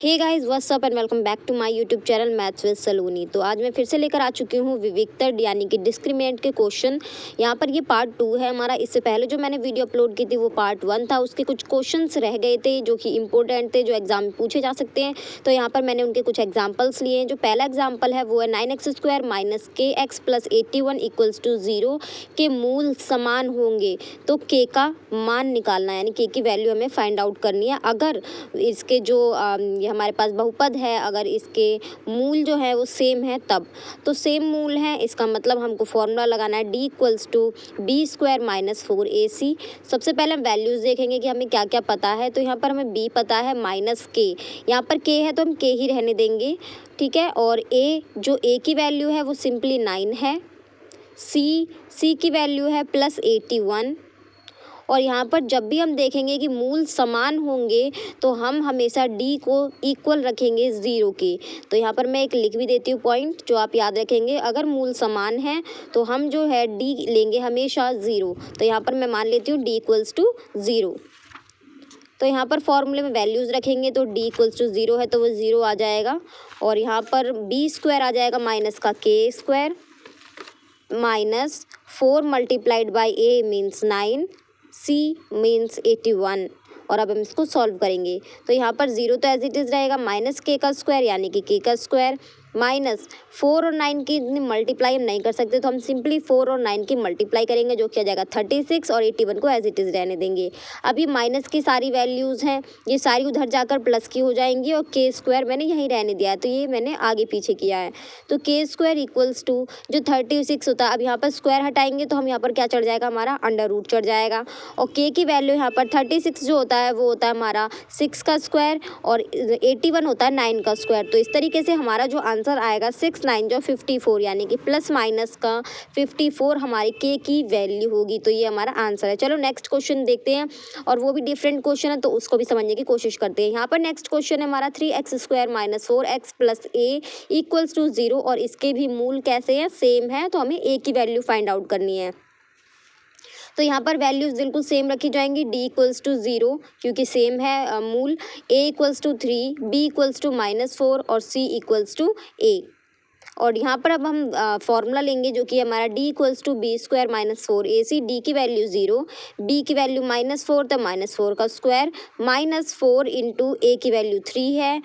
Hey guys what's up and welcome back to my YouTube channel maths with Saloni. तो आज मैं फिर से लेकर आ चुकी हूँ विविक्तर यानी कि डिस्क्रिमिनेंट के क्वेश्चन। यहाँ पर ये पार्ट 2 है हमारा। इससे पहले जो मैंने वीडियो अपलोड की थी वो पार्ट 1 था। उसके कुछ क्वेश्चंस रह गए थे जो कि इंपॉर्टेंट थे, जो एग्जाम में पूछे जा सकते हैं। तो यहाँ पर मैंने उनके कुछ एग्जाम्पल्स लिए हैं। जो पहला एग्जाम्पल है वो है 9x² minus kx plus 81 equals to 0 के मूल समान होंगे तो k का मान निकालना है, यानी k की वैल्यू हमें फाइंड आउट करनी है। अगर इसके जो हमारे पास बहुपद है, अगर इसके मूल जो है वो सेम है तब तो सेम मूल है, इसका मतलब हमको फॉर्मूला लगाना है d equals to b² minus 4ac। सबसे पहले हम वैल्यूज़ देखेंगे कि हमें क्या क्या पता है। तो यहाँ पर हमें b पता है माइनस k, यहाँ पर k है तो हम k ही रहने देंगे, ठीक है। और a, जो a की वैल्यू है वो सिंपली 9 है। c की वैल्यू है प्लस 81। और यहाँ पर जब भी हम देखेंगे कि मूल समान होंगे तो हम हमेशा d को इक्वल रखेंगे 0 के। तो यहाँ पर मैं एक लिख भी देती हूँ पॉइंट जो आप याद रखेंगे। अगर मूल समान है तो हम जो है d लेंगे हमेशा 0। तो यहाँ पर मैं मान लेती हूँ d इक्वल्स टू 0। तो यहाँ पर फॉर्मूले में वैल्यूज़ रखेंगे तो d इक्वल्स टू 0 है तो वो 0 आ जाएगा। और यहाँ पर b² आ जाएगा माइनस का k² minus 4 multiplied by a means 9, c means 81। और अब हम इसको सॉल्व करेंगे तो यहाँ पर 0 तो एज इट इज़ रहेगा, माइनस k का स्क्वायर यानी कि k का स्क्वायर माइनस 4 और 9 की मल्टीप्लाई हम नहीं कर सकते तो हम सिंपली 4 और 9 की मल्टीप्लाई करेंगे जो कि आ जाएगा 36 और 81 को एज इट इज़ रहने देंगे। अब ये माइनस की सारी वैल्यूज़ हैं, ये सारी उधर जाकर प्लस की हो जाएंगी और k² मैंने यहीं रहने दिया है तो ये मैंने आगे पीछे किया है। तो k² इक्वल्स टू जो 36 होता है, अब यहाँ पर स्क्वायर हटाएंगे तो हम यहाँ पर क्या चढ़ जाएगा, हमारा अंडर रूट चढ़ जाएगा। और k की वैल्यू यहाँ पर 36 जो होता है वो होता है हमारा 6 का स्क्वायर और 81 होता है 9 का स्क्वायर। तो इस तरीके से हमारा जो आंसर आएगा 6 9 जो 54 यानी कि प्लस माइनस का 54 हमारी k की वैल्यू होगी। तो ये हमारा आंसर है। चलो नेक्स्ट क्वेश्चन देखते हैं और वो भी डिफरेंट क्वेश्चन है तो उसको भी समझने की कोशिश करते हैं। यहाँ पर नेक्स्ट क्वेश्चन है हमारा 3x² minus 4x plus a equals to 0 और इसके भी मूल कैसे हैं, सेम है। तो हमें a की वैल्यू फाइंड आउट करनी है। तो यहाँ पर वैल्यूज़ बिल्कुल सेम रखी जाएंगी, d इक्वल्स टू 0 क्योंकि सेम है मूल, a equals to 3, b equals to -4 और c इक्वल्स टू a। और यहाँ पर अब हम फॉर्मूला लेंगे जो कि हमारा d equals to b² minus 4ac। d की वैल्यू 0, b की वैल्यू -4 तो -4 का स्क्वायर -4 इंटू a की वैल्यू 3 है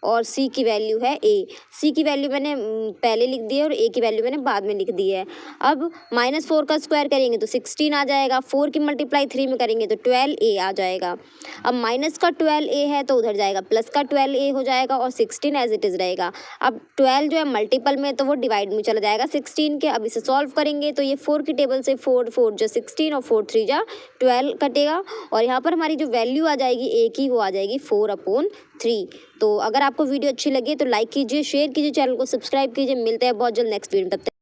और c की वैल्यू है a। c की वैल्यू मैंने पहले लिख दी है और a की वैल्यू मैंने बाद में लिख दी है। अब -4 का स्क्वायर करेंगे तो 16 आ जाएगा, 4 की मल्टीप्लाई 3 में करेंगे तो 12a आ जाएगा। अब माइनस का 12a है तो उधर जाएगा प्लस का 12a हो जाएगा और 16 एज इट इज़ रहेगा। अब 12 जो है मल्टीपल में तो वो डिवाइड में चला जाएगा 16 के। अब इसे सॉल्व करेंगे तो ये 4 की टेबल से 4 4 जो 16 और 4 3 जा 12 कटेगा और यहाँ पर हमारी जो वैल्यू आ जाएगी a की वो आ जाएगी 4/3। तो अगर आपको वीडियो अच्छी लगे तो लाइक कीजिए, शेयर कीजिए, चैनल को सब्सक्राइब कीजिए। मिलते हैं बहुत जल्द नेक्स्ट वीडियो में, तब तक